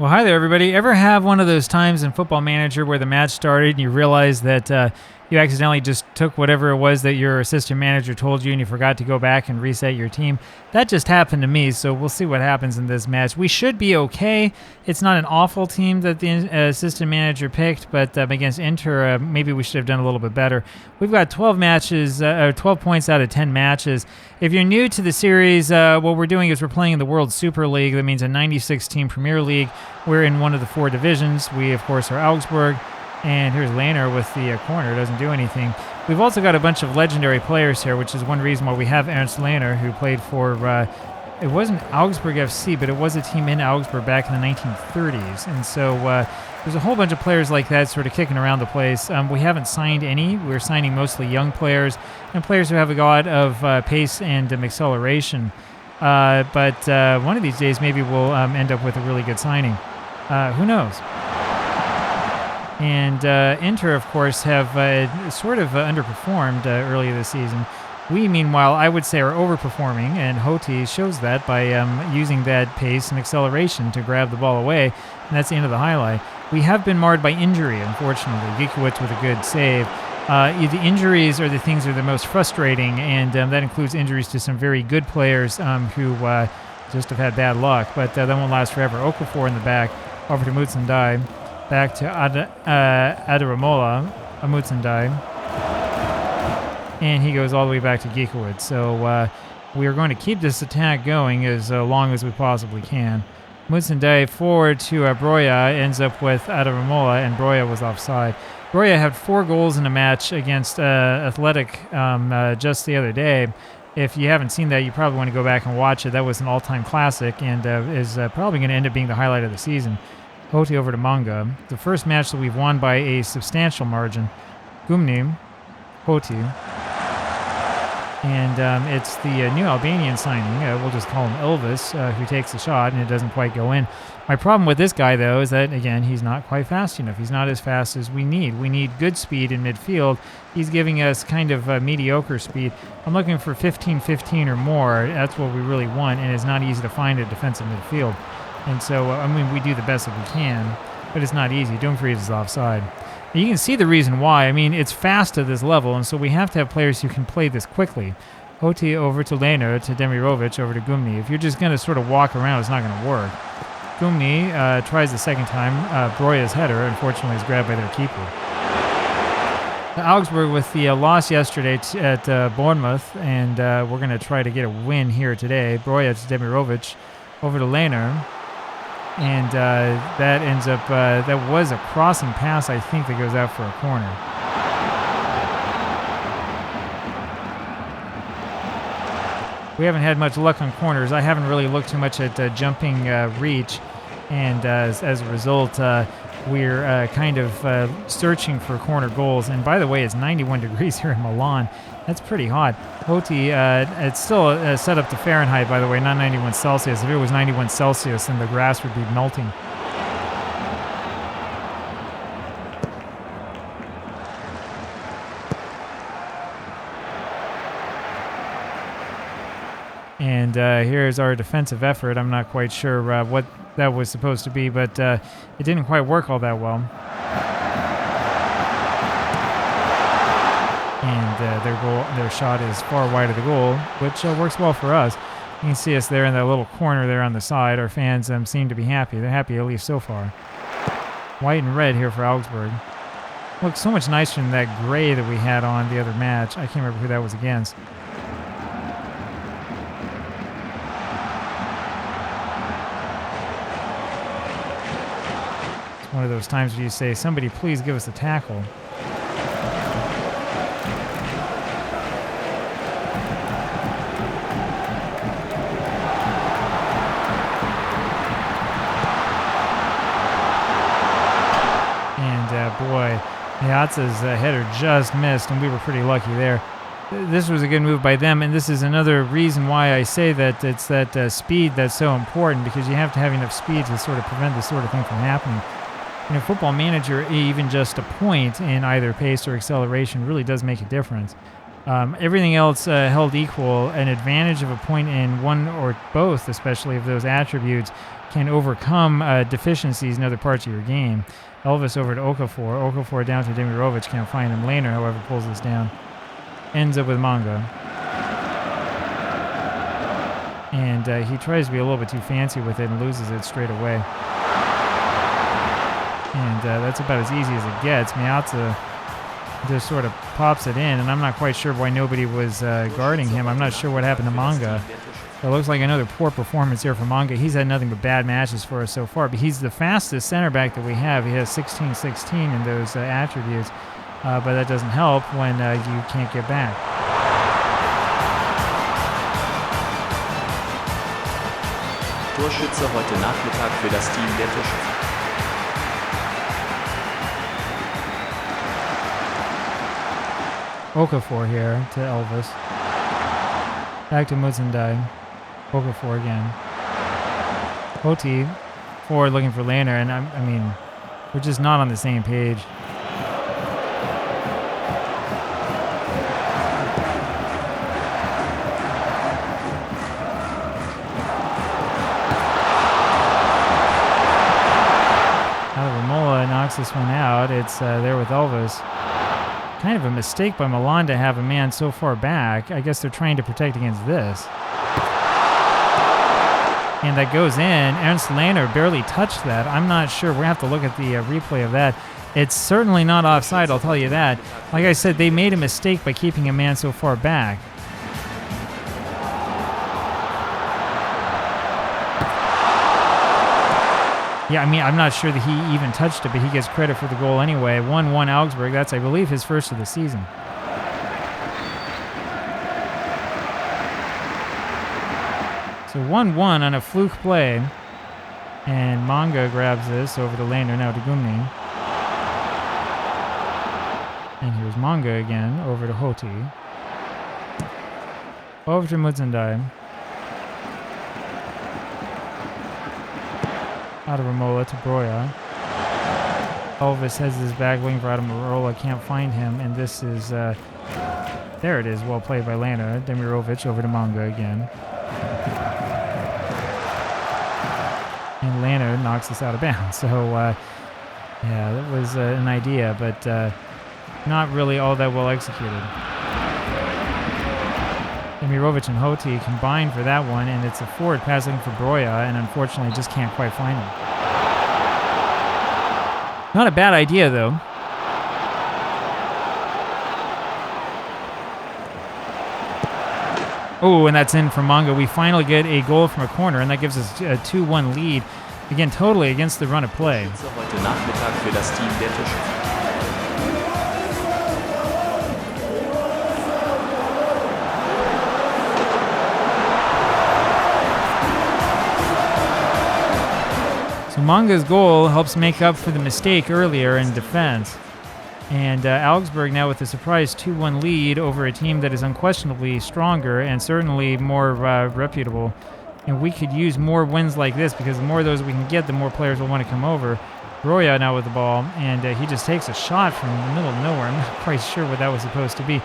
Well, hi there, everybody. Ever have one of those times in Football Manager where the match started and you realize that you accidentally just took whatever it was that your assistant manager told you and you forgot to go back and reset your team? That just happened to me, so we'll see what happens in this match. We should be okay. It's not an awful team that the assistant manager picked, but against Inter, maybe we should have done a little bit better. We've got 12 matches, 12 points out of 10 matches. If you're new to the series, what we're doing is we're playing in the World Super League. That means a 96-team Premier League. We're in one of the 4 divisions. We, of course, are Augsburg. And here's Lehner with the corner. Doesn't do anything. We've also got a bunch of legendary players here, which is one reason why we have Ernst Lehner, who played for, it wasn't Augsburg FC, but it was a team in Augsburg back in the 1930s. And so there's a whole bunch of players like that sort of kicking around the place. We haven't signed any. We're signing mostly young players and players who have a lot of pace and acceleration. But one of these days, maybe we'll end up with a really good signing. Who knows? And Inter, of course, have sort of underperformed earlier this season. We, meanwhile, I would say are overperforming, and Hoti shows that by using that pace and acceleration to grab the ball away, and that's the end of the highlight. We have been marred by injury, unfortunately. Gikiewicz with a good save. The injuries are the things that are the most frustrating, and that includes injuries to some very good players who just have had bad luck, but that won't last forever. Okafor in the back, over to Mutsundai. Back to Adaramola, Amutsundai. And he goes all the way back to Gikiewicz. So we are going to keep this attack going as long as we possibly can. Mutsundai forward to Broya, ends up with Adaramola, and Broya was offside. Broya had 4 goals in a match against Athletic just the other day. If you haven't seen that, you probably want to go back and watch it. That was an all-time classic and is probably going to end up being the highlight of the season. Hoti over to Manga. The first match that we've won by a substantial margin. Gumni, Hoti. And it's the new Albanian signing. We'll just call him Elvis, who takes the shot, and it doesn't quite go in. My problem with this guy, though, is that, again, he's not quite fast enough. He's not as fast as we need. We need good speed in midfield. He's giving us kind of mediocre speed. I'm looking for 15-15 or more. That's what we really want, and it's not easy to find a defensive midfield. And so, I mean, we do the best that we can, but it's not easy. Dumfries is offside. And you can see the reason why. I mean, it's fast at this level, and so we have to have players who can play this quickly. Hoti over to Lehner, to Demirovic, over to Gumni. If you're just going to sort of walk around, it's not going to work. Gumni tries the second time. Broya's header, unfortunately, is grabbed by their keeper. Augsburg with the loss yesterday at Bournemouth, and we're going to try to get a win here today. Broya to Demirovic, over to Lehner. And that ends up, that was a crossing pass, I think, that goes out for a corner. We haven't had much luck on corners. I haven't really looked too much at jumping reach. And as a result, we're kind of searching for corner goals. And by the way, it's 91 degrees here in Milan. That's pretty hot. Hoti, it's still set up to Fahrenheit, by the way, not 91 Celsius. If it was 91 Celsius, then the grass would be melting. And here's our defensive effort. I'm not quite sure what that was supposed to be, but it didn't quite work all that well. And their shot is far wide of the goal, which works well for us. You can see us there in that little corner there on the side. Our fans seem to be happy. They're happy, at least so far. White and red here for Augsburg. Looks so much nicer than that gray that we had on the other match. I can't remember who that was against. It's one of those times where you say, somebody please give us a tackle. Boy, Piazza's header just missed, and we were pretty lucky there. This was a good move by them, and this is another reason why I say that it's that speed that's so important, because you have to have enough speed to sort of prevent this sort of thing from happening. In a Football Manager, even just a point in either pace or acceleration really does make a difference. Everything else held equal, an advantage of a point in one or both, especially if those attributes, can overcome deficiencies in other parts of your game. Elvis over to Okafor. Okafor down to Demirovic. Can't find him. Laner, however, pulls this down. Ends up with Manga. And he tries to be a little bit too fancy with it and loses it straight away. And that's about as easy as it gets. Miata just sort of pops it in, and I'm not quite sure why nobody was guarding him. I'm not sure what happened to Manga. It looks like another poor performance here for Manga. He's had nothing but bad matches for us so far, but he's the fastest center back that we have. He has 16-16 in those attributes, but that doesn't help when you can't get back. Torschütze heute Nachmittag für das Team der Torschützen. Okafor here to Elvis. Back to Mutsundai. Okafor again. Hoti forward looking for Laner, and I mean, we're just not on the same page. Ramola knocks this one out. It's there with Elvis. Kind of a mistake by Milan to have a man so far back. I guess they're trying to protect against this. And that goes in. Ernst Laner barely touched that. I'm not sure. We're going to have to look at the replay of that. It's certainly not offside, I'll tell you that. Like I said, they made a mistake by keeping a man so far back. Yeah, I mean, I'm not sure that he even touched it, but he gets credit for the goal anyway. 1-1 Augsburg. That's, I believe, his first of the season. So 1-1 on a fluke play. And Manga grabs this over the Laner, now to Gumni. And here's Manga again, over to Hoti. Over to Mutsundai. Out of Ramola to Broya. Elvis has his back wing for Adamarola, can't find him, and this is, there it is, well played by Laner. Demirovic over to Manga again. And Laner knocks this out of bounds, so, yeah, that was an idea, but not really all that well executed. Demirovic and Hoti combined for that one, and it's a forward passing for Broya, and unfortunately just can't quite find him. Not a bad idea, though. Oh, and that's in for Manga. We finally get a goal from a corner, and that gives us a 2-1 lead. Again, totally against the run of play. So Manga's goal helps make up for the mistake earlier in defense. And Augsburg now with a surprise 2-1 lead over a team that is unquestionably stronger and certainly more reputable. And we could use more wins like this because the more of those we can get, the more players will want to come over. Broya now with the ball, and he just takes a shot from the middle of nowhere. I'm not quite sure what that was supposed to be.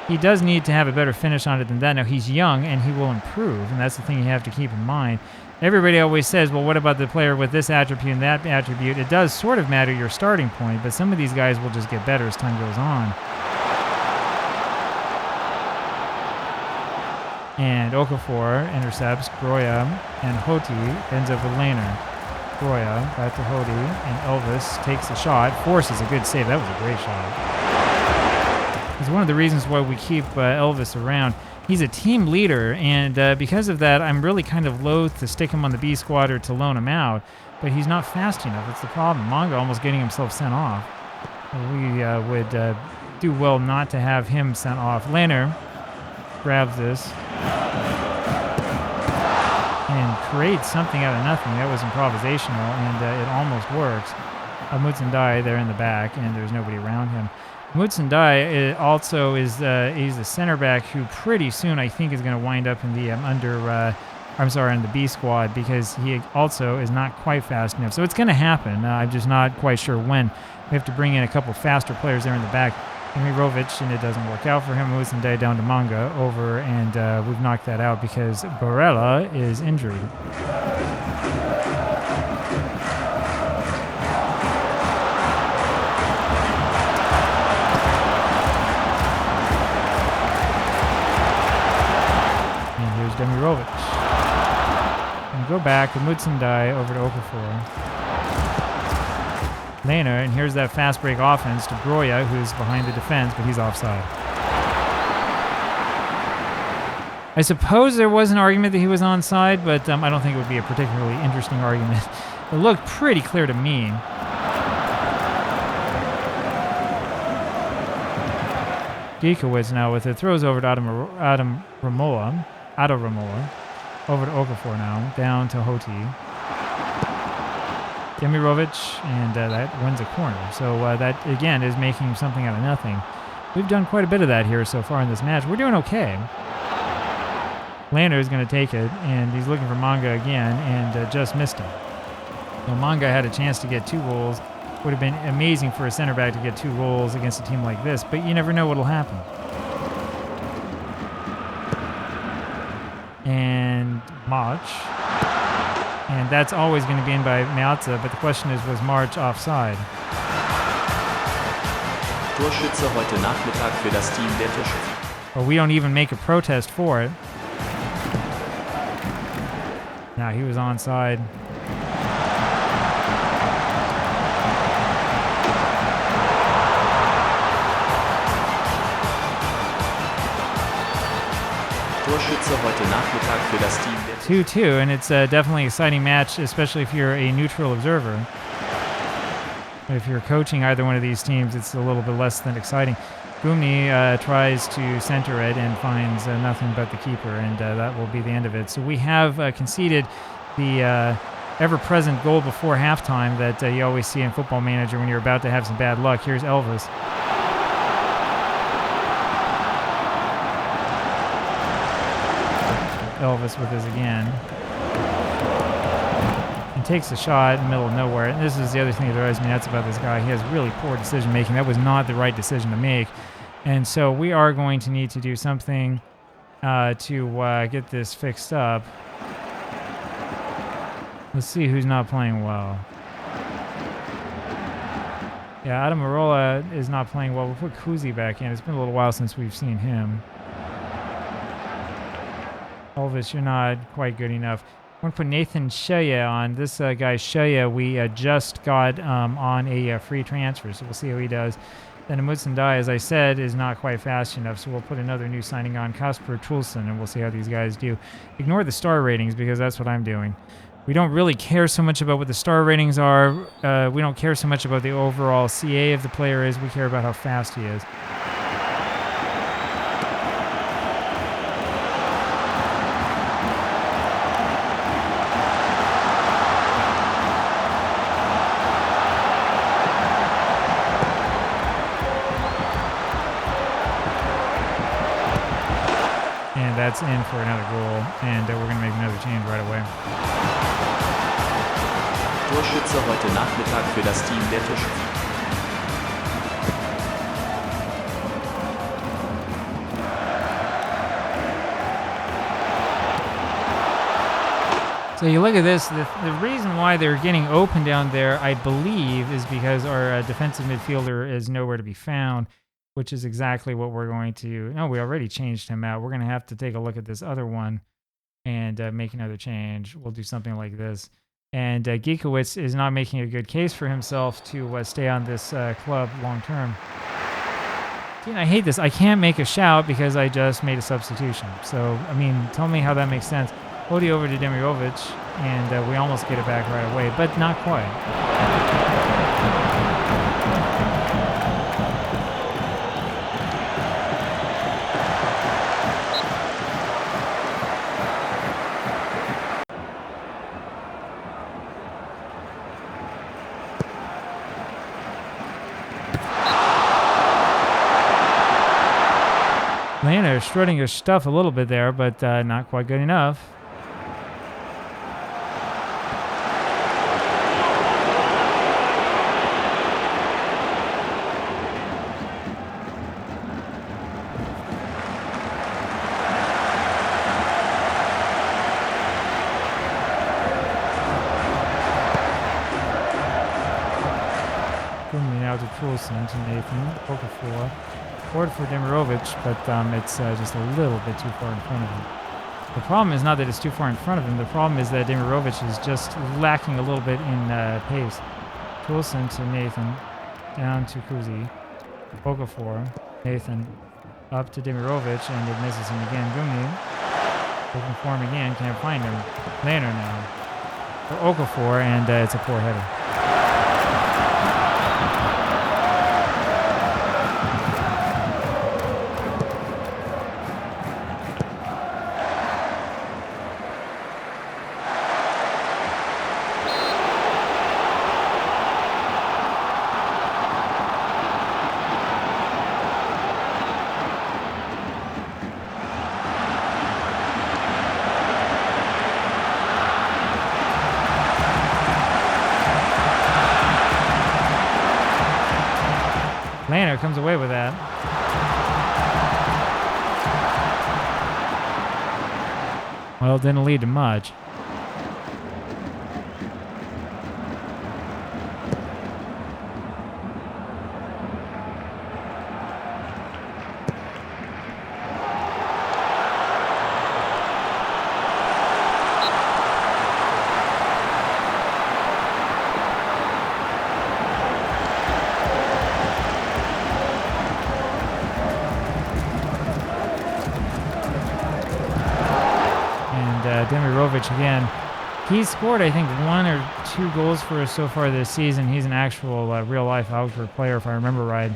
He does need to have a better finish on it than that. Now, he's young, and he will improve, and that's the thing you have to keep in mind. Everybody always says, well, what about the player with this attribute and that attribute? It does sort of matter your starting point, but some of these guys will just get better as time goes on. And Okafor intercepts Broya, and Hoti ends up with Laner. Broya back to Hoti, and Elvis takes the shot, forces a good save. That was a great shot. It's one of the reasons why we keep Elvis around. He's a team leader, and because of that, I'm really kind of loath to stick him on the B squad or to loan him out, but he's not fast enough. That's the problem. Manga almost getting himself sent off. We would do well not to have him sent off. Laner grabs this and creates something out of nothing. That was improvisational, and it almost works. Mutsundai there in the back, and there's nobody around him. Mutsundai also is he's a center back who pretty soon I think is going to wind up in the in the B squad because he also is not quite fast enough. So it's going to happen. I'm just not quite sure when. We have to bring in a couple faster players there in the back. Demirovic, and it doesn't work out for him. Mutsundai down to Manga over, and we've knocked that out because Barella is injured. Demirovic. And go back to Mutsundai over to Okafor. Lehner, and here's that fast break offense to Broya, who's behind the defense, but he's offside. I suppose there was an argument that he was onside, but I don't think it would be a particularly interesting argument. It looked pretty clear to me. Giekewitz now with it, throws over to Adam Ramola. Over to Okafor now, down to Hoti. Demirovic, and that wins a corner. So that, again, is making something out of nothing. We've done quite a bit of that here so far in this match. We're doing okay. Lander is going to take it, and he's looking for Manga again, and just missed him. So Manga had a chance to get 2 goals. Would have been amazing for a center back to get 2 goals against a team like this, but you never know what will happen. And March. And that's always going to be in by Meazza, but the question is, was March offside? Torschütze heute Nachmittag für das Team der Torschützen. Well, we don't even make a protest for it. Now he was onside. Torschütze heute Nachmittag für das Team der 2-2, and it's definitely an exciting match, especially if you're a neutral observer. If you're coaching either one of these teams, it's a little bit less than exciting. Gumni tries to center it and finds nothing but the keeper, and that will be the end of it. So we have conceded the ever-present goal before halftime that you always see in Football Manager when you're about to have some bad luck. Here's Elvis. Elvis with his again. And takes a shot in the middle of nowhere. And this is the other thing that drives me nuts about this guy. He has really poor decision making. That was not the right decision to make. And so we are going to need to do something to get this fixed up. Let's see who's not playing well. Yeah, Adam Marola is not playing well. We'll put Kuzi back in. It's been a little while since we've seen him. Elvis, you're not quite good enough. I'm going to put Nathan Shaya on. This guy Shaya, we just got on a free transfer, so we'll see how he does. Then Mutsundai, as I said, is not quite fast enough, so we'll put another new signing on, Kasper Trulsen, and we'll see how these guys do. Ignore the star ratings, because that's what I'm doing. We don't really care so much about what the star ratings are. We don't care so much about the overall CA of the player is. We care about how fast he is. That's in for another goal, and we're going to make another change right away. Torschütze heute Nachmittag für das Team der Torschützen. So you look at this, the reason why they're getting open down there, I believe, is because our defensive midfielder is nowhere to be found, which is exactly what we're going to... No, we already changed him out. We're going to have to take a look at this other one and make another change. We'll do something like this. And Giekewitz is not making a good case for himself to stay on this club long term. See, I hate this. I can't make a shout because I just made a substitution. So, I mean, tell me how that makes sense. Hodi over to Demirovic, and we almost get it back right away, but not quite. Lehner strutting his stuff a little bit there, but not quite good enough. Poulsen to Nathan. Okafor. Forward for Demirovic, but it's just a little bit too far in front of him. The problem is not that it's too far in front of him. The problem is that Demirovic is just lacking a little bit in pace. Poulsen to Nathan. Down to Kuzi. Okafor. Nathan. Up to Demirovic, and it misses him again. Gumi. Looking for him again. Can't find him. Laner now. For Okafor, and it's a poor header. Laner comes away with that. Well, it didn't lead to much. Demirovic again. He's scored, I think, 1 or 2 goals for us so far this season. He's an actual real-life Augsburg player, if I remember right.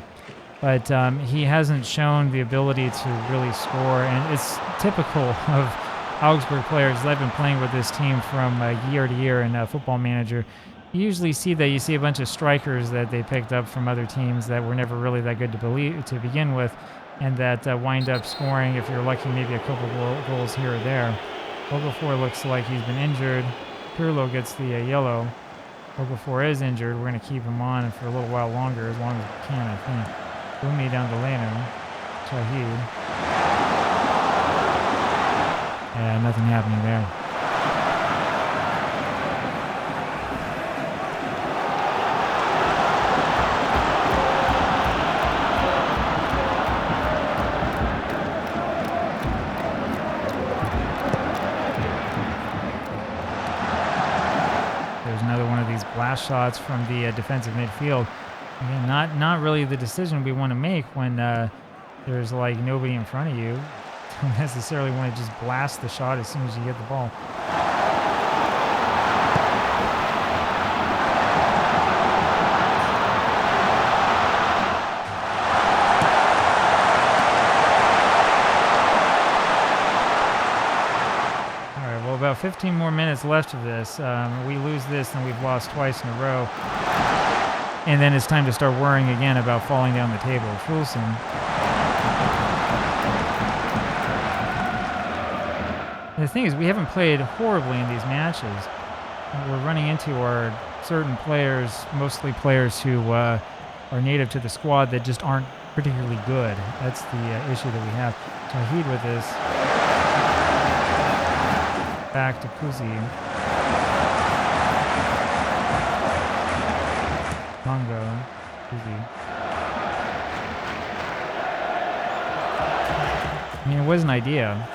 But he hasn't shown the ability to really score, and it's typical of Augsburg players. I've been playing with this team from year to year in Football Manager. You usually see that. You see a bunch of strikers that they picked up from other teams that were never really that good to begin with, and that wind up scoring, if you're lucky, maybe a couple goals here or there. Okafor looks like he's been injured. Pirlo gets the yellow. Okafor is injured. We're going to keep him on for a little while longer, as long as we can, I think. Bumi down to Leno. Shahid. Yeah, nothing happening there. Blast shots from the defensive midfield. Again, not really the decision we want to make when there's like nobody in front of you. Don't necessarily want to just blast the shot as soon as you get the ball. About 15 more minutes left of this. We lose this, and we've lost twice in a row. And then it's time to start worrying again about falling down the table. Poulsen. The thing is, we haven't played horribly in these matches. We're running into our certain players, mostly players who are native to the squad, that just aren't particularly good. That's the issue that we have. Shahid with this. Back to Kuzi. Mongo. Kuzi. I mean, it was an idea.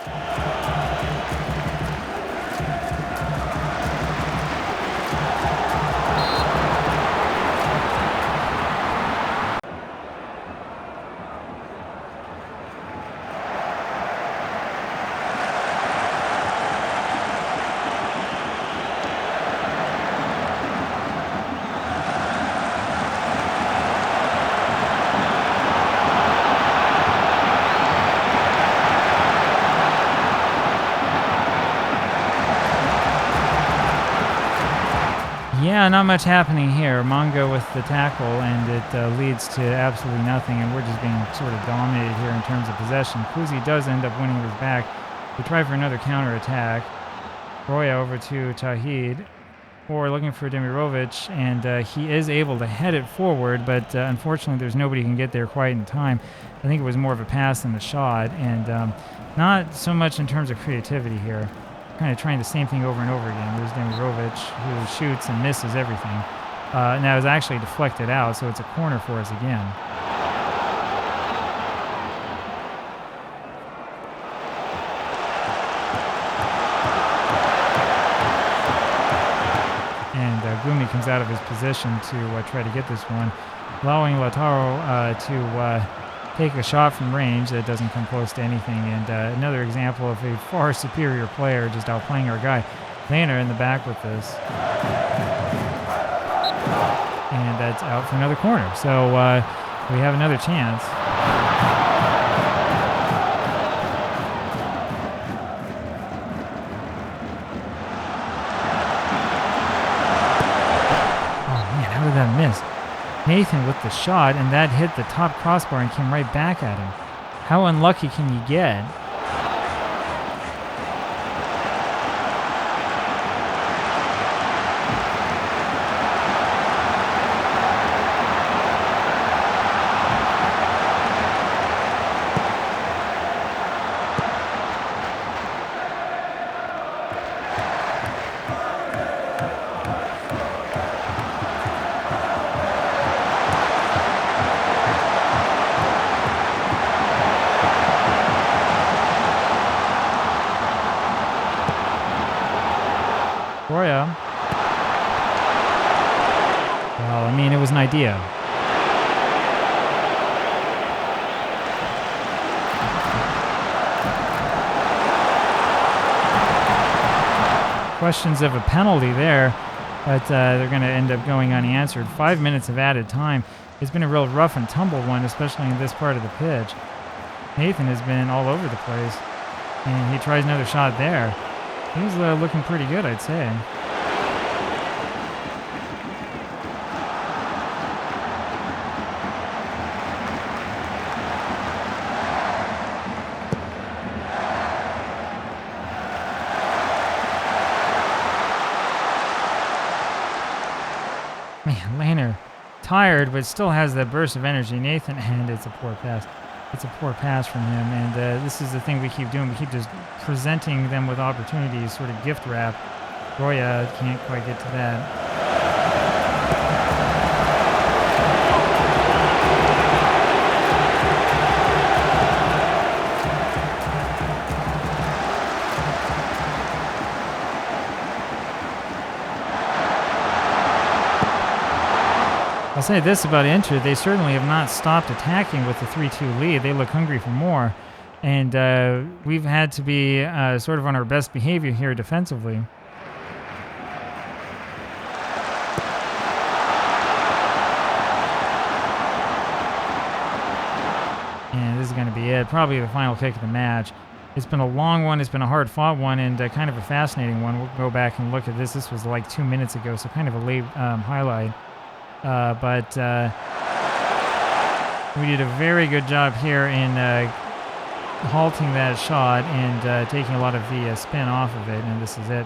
Yeah, not much happening here. Mongo with the tackle, and it leads to absolutely nothing, and we're just being sort of dominated here in terms of possession. Kuzi does end up winning this back. We try for another counter-attack. Roya over to Shahid, or looking for Demirovic, and he is able to head it forward, but unfortunately there's nobody who can get there quite in time. I think it was more of a pass than a shot, and not so much in terms of creativity here. Kind of trying the same thing over and over again. There's Demirovic, who shoots and misses everything. Now it was actually deflected out, so it's a corner for us again. And Gumi comes out of his position to try to get this one, allowing Lautaro to take a shot from range that doesn't come close to anything. And another example of a far superior player just outplaying our guy. Lehner in the back with this. And that's out for another corner. So we have another chance. That miss. Nathan with the shot, and that hit the top crossbar and came right back at him. How unlucky can you get? Well, I mean, it was an idea. Questions of a penalty there, but they're going to end up going unanswered. 5 minutes of added time. It's been a real rough and tumble one, especially in this part of the pitch. Nathan has been all over the place, and he tries another shot there. He's looking pretty good, I'd say. Man, Lehner, tired, but still has that burst of energy. Nathan, and it's a poor pass. It's a poor pass from him, and this is the thing we keep doing. We keep just presenting them with opportunities, sort of gift wrap. Roya can't quite get to that. I'll say this about Inter, they certainly have not stopped attacking with the 3-2 lead. They look hungry for more, and we've had to be sort of on our best behavior here defensively. And this is going to be it, probably the final kick of the match. It's been a long one, it's been a hard-fought one, and kind of a fascinating one. We'll go back and look at this. This was like 2 minutes ago, so kind of a late highlight. But we did a very good job here in halting that shot and taking a lot of the spin off of it, and this is it.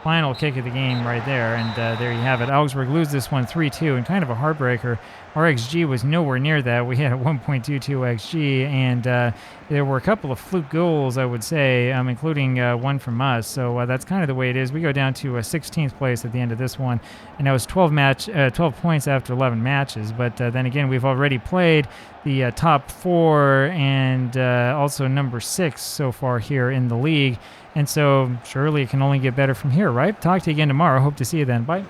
Final kick of the game right there, and there you have it. Augsburg lose this one 3-2, and kind of a heartbreaker. Our XG was nowhere near that. We had a 1.22 XG, and there were a couple of fluke goals, I would say, including one from us. So that's kind of the way it is. We go down to 16th place at the end of this one, and that was 12 points after 11 matches. But then again, we've already played the top 4 and also number 6 so far here in the league. And so surely it can only get better from here, right? Talk to you again tomorrow. Hope to see you then. Bye.